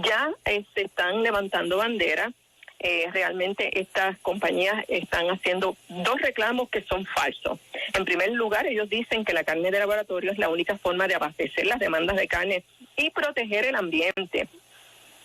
ya se están levantando banderas. Realmente estas compañías están haciendo dos reclamos que son falsos. En primer lugar, ellos dicen que la carne de laboratorio es la única forma de abastecer las demandas de carne y proteger el ambiente.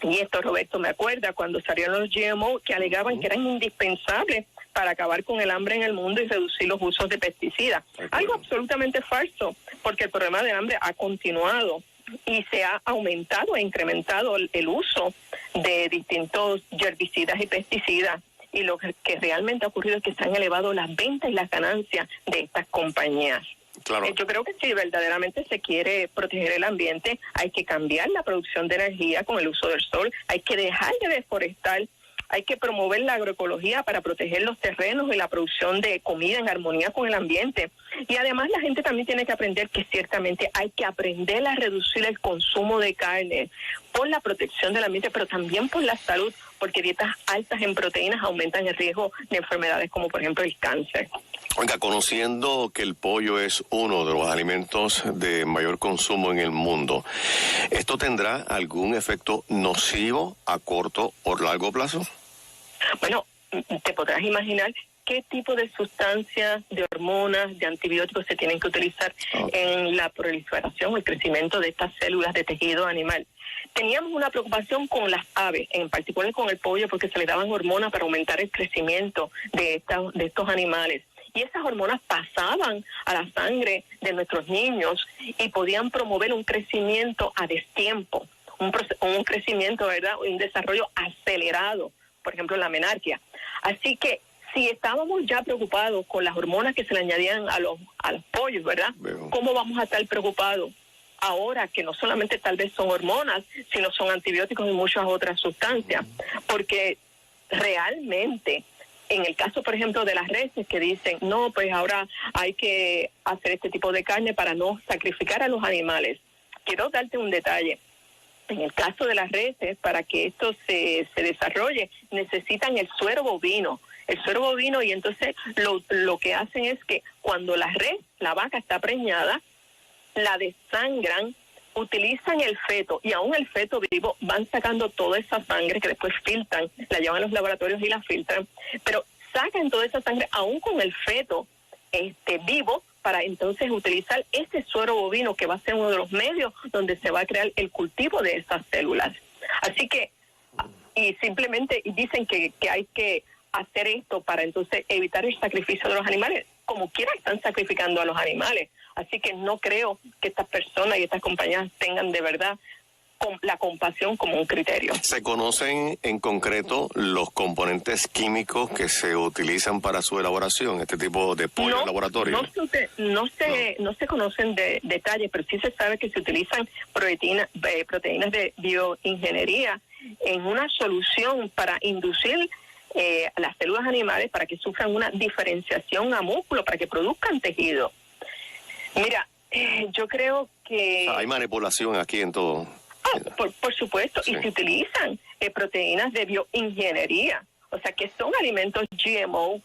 Y esto, Roberto, me acuerda cuando salieron los GMO que alegaban que eran indispensables para acabar con el hambre en el mundo y reducir los usos de pesticidas. Algo absolutamente falso, porque el problema del hambre ha continuado y se ha aumentado e incrementado el uso de distintos herbicidas y pesticidas. Y lo que realmente ha ocurrido es que se han elevado las ventas y las ganancias de estas compañías. Claro. Yo creo que si verdaderamente se quiere proteger el ambiente, hay que cambiar la producción de energía con el uso del sol, hay que dejar de deforestar, hay que promover la agroecología para proteger los terrenos y la producción de comida en armonía con el ambiente. Y además la gente también tiene que aprender que ciertamente hay que aprender a reducir el consumo de carne por la protección del ambiente, pero también por la salud, porque dietas altas en proteínas aumentan el riesgo de enfermedades como por ejemplo el cáncer. Oiga, conociendo que el pollo es uno de los alimentos de mayor consumo en el mundo, ¿esto tendrá algún efecto nocivo a corto o largo plazo? Bueno, te podrás imaginar qué tipo de sustancias, de hormonas, de antibióticos se tienen que utilizar en la proliferación o el crecimiento de estas células de tejido animal. Teníamos una preocupación con las aves, en particular con el pollo, porque se le daban hormonas para aumentar el crecimiento de estos animales. Y esas hormonas pasaban a la sangre de nuestros niños y podían promover un crecimiento a destiempo, un crecimiento, ¿verdad?, un desarrollo acelerado, por ejemplo, la menarquia. Así que si estábamos ya preocupados con las hormonas que se le añadían a los pollos, ¿verdad? ¿Cómo vamos a estar preocupados ahora que no solamente tal vez son hormonas, sino son antibióticos y muchas otras sustancias? Porque realmente, en el caso, por ejemplo, de las reses que dicen, no, pues ahora hay que hacer este tipo de carne para no sacrificar a los animales. Quiero darte un detalle. En el caso de las reses, para que esto se desarrolle, necesitan el suero bovino. El suero bovino, y entonces lo que hacen es que cuando la vaca está preñada, la desangran, utilizan el feto, y aún el feto vivo van sacando toda esa sangre que después filtran, la llevan a los laboratorios y la filtran, pero sacan toda esa sangre aún con el feto vivo, para entonces utilizar ese suero bovino que va a ser uno de los medios donde se va a crear el cultivo de esas células. Así que, y simplemente dicen que hay que hacer esto para entonces evitar el sacrificio de los animales. Como quiera están sacrificando a los animales. Así que no creo que estas personas y estas compañías tengan de verdad la compasión como un criterio. ¿Se conocen en concreto los componentes químicos que se utilizan para su elaboración, este tipo de pollo en laboratorio? No se conocen de detalles, pero sí se sabe que se utilizan proteínas de bioingeniería en una solución para inducir a las células animales para que sufran una diferenciación a músculo, para que produzcan tejido. Mira, yo creo que... hay manipulación aquí en todo. Por supuesto, sí. Y se utilizan proteínas de bioingeniería, o sea que son alimentos GMO,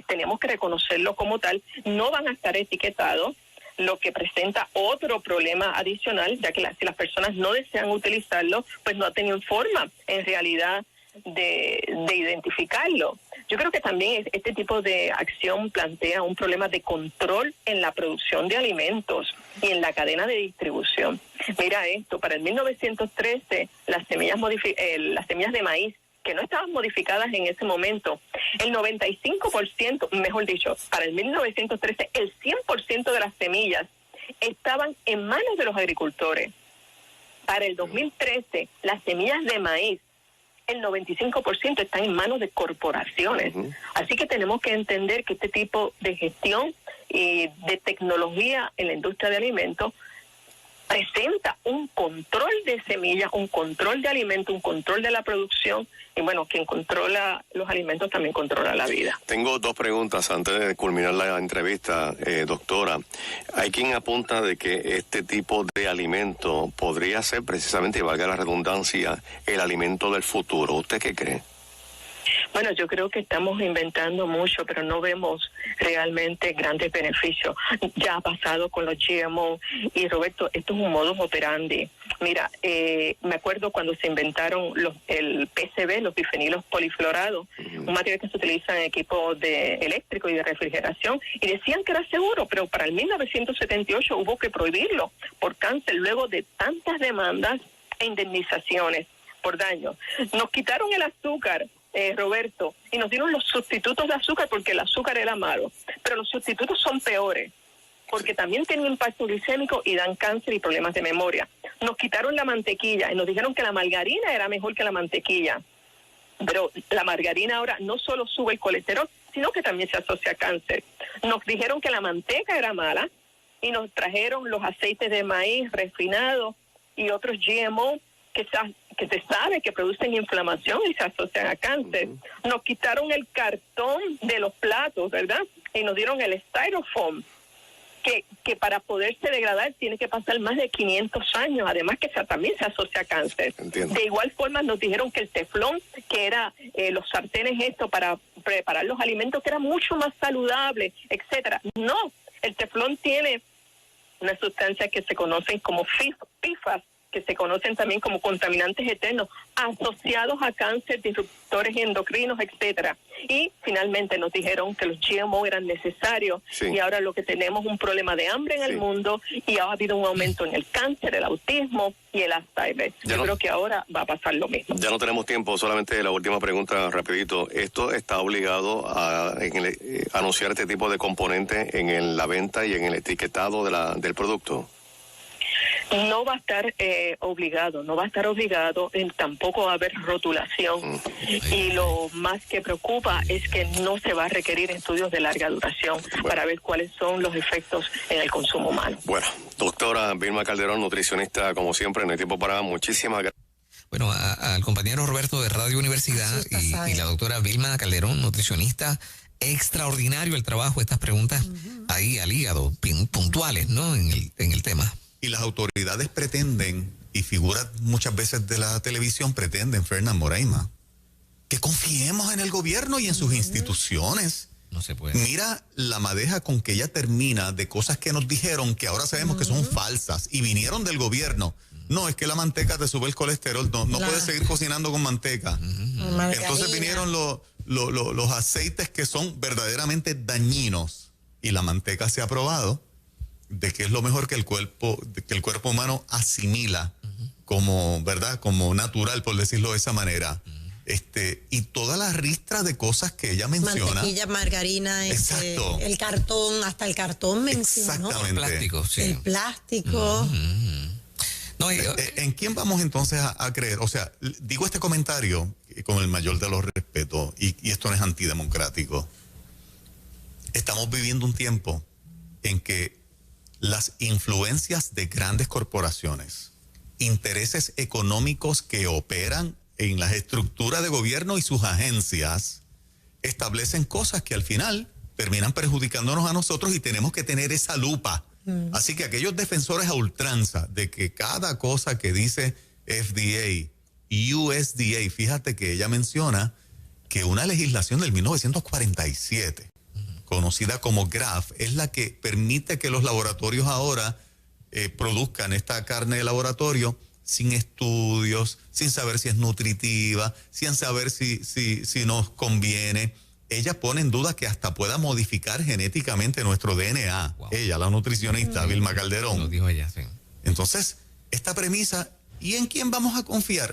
tenemos que reconocerlo como tal, no van a estar etiquetados, lo que presenta otro problema adicional, ya que si las personas no desean utilizarlo, pues no tienen forma en realidad de identificarlo. Yo creo que también este tipo de acción plantea un problema de control en la producción de alimentos y en la cadena de distribución. Mira esto, para el 1913 las semillas de maíz que no estaban modificadas en ese momento, el 95%, mejor dicho, para el 1913 el 100% de las semillas estaban en manos de los agricultores. Para el 2013 las semillas de maíz, el 95% está en manos de corporaciones. Así que tenemos que entender que este tipo de gestión y de tecnología en la industria de alimentos presenta un control de semillas, un control de alimentos, un control de la producción, y bueno, quien controla los alimentos también controla la vida. Tengo dos preguntas antes de culminar la entrevista, doctora. Hay quien apunta de que este tipo de alimento podría ser precisamente, valga la redundancia, el alimento del futuro. ¿Usted qué cree? Bueno, yo creo que estamos inventando mucho, pero no vemos realmente grandes beneficios. Ya ha pasado con los GMO y, Roberto, esto es un modus operandi. Mira, me acuerdo cuando se inventaron el PCB, los bifenilos polifluorados, un material que se utiliza en equipos eléctricos y de refrigeración, y decían que era seguro, pero para el 1978 hubo que prohibirlo por cáncer luego de tantas demandas e indemnizaciones por daño. Nos quitaron el azúcar, Roberto, y nos dieron los sustitutos de azúcar porque el azúcar era malo, pero los sustitutos son peores, porque también tienen impacto glicémico y dan cáncer y problemas de memoria. Nos quitaron la mantequilla y nos dijeron que la margarina era mejor que la mantequilla. Pero la margarina ahora no solo sube el colesterol, sino que también se asocia a cáncer. Nos dijeron que la manteca era mala y nos trajeron los aceites de maíz refinados y otros GMO que se sabe que producen inflamación y se asocian a cáncer. Nos quitaron el cartón de los platos, ¿verdad? Y nos dieron el styrofoam, que para poderse degradar tiene que pasar más de 500 años, además que también se asocia a cáncer. Entiendo. De igual forma nos dijeron que el teflón, que era los sartenes para preparar los alimentos, que era mucho más saludable, etcétera. No, el teflón tiene unas sustancias que se conocen como PFAS, que se conocen también como contaminantes eternos, asociados a cáncer, disruptores endocrinos, etcétera. Y finalmente nos dijeron que los GMO eran necesarios, y ahora lo que tenemos es un problema de hambre en el mundo, y ha habido un aumento en el cáncer, el autismo y el Alzheimer. Yo creo que ahora va a pasar lo mismo. Ya no tenemos tiempo, solamente la última pregunta rapidito. ¿Esto está obligado a anunciar este tipo de componentes en la venta y en el etiquetado del producto? No va a estar obligado, tampoco va a haber rotulación. Y lo más que preocupa es que no se va a requerir estudios de larga duración para ver cuáles son los efectos en el consumo humano. Bueno, doctora Vilma Calderón, nutricionista, como siempre, no hay tiempo para muchísimas gracias. Bueno, al compañero Roberto de Radio Universidad y la doctora Vilma Calderón, nutricionista, extraordinario el trabajo, estas preguntas ahí al hígado, puntuales, ¿no? En el tema. Y las autoridades pretenden, y figuras muchas veces de la televisión pretenden, Fernán Moraima, que confiemos en el gobierno y en sus instituciones. No se puede. Mira la madeja con que ella termina de cosas que nos dijeron que ahora sabemos que son falsas y vinieron del gobierno. No, es que la manteca te sube el colesterol, no puedes seguir cocinando con manteca. Entonces vinieron los aceites que son verdaderamente dañinos, y la manteca se ha probado de que es lo mejor que el cuerpo humano asimila como, ¿verdad? Como natural, por decirlo de esa manera. Y toda la ristra de cosas que ella menciona. Mantequilla, margarina, el cartón, hasta el cartón mencionó. Exactamente. El plástico, sí. El plástico. No, ¿En quién vamos entonces a creer? O sea, digo este comentario con el mayor de los respetos, y esto no es antidemocrático. Estamos viviendo un tiempo en que las influencias de grandes corporaciones, intereses económicos que operan en las estructuras de gobierno y sus agencias, establecen cosas que al final terminan perjudicándonos a nosotros, y tenemos que tener esa lupa. Así que aquellos defensores a ultranza de que cada cosa que dice FDA, USDA, fíjate que ella menciona que una legislación del 1947, conocida como GRAF, es la que permite que los laboratorios ahora produzcan esta carne de laboratorio sin estudios, sin saber si es nutritiva, sin saber si nos conviene. Ella pone en duda que hasta pueda modificar genéticamente nuestro DNA. Wow. Ella, la nutricionista, Vilma Calderón. Lo dijo ella, sí. Entonces, esta premisa, ¿y en quién vamos a confiar?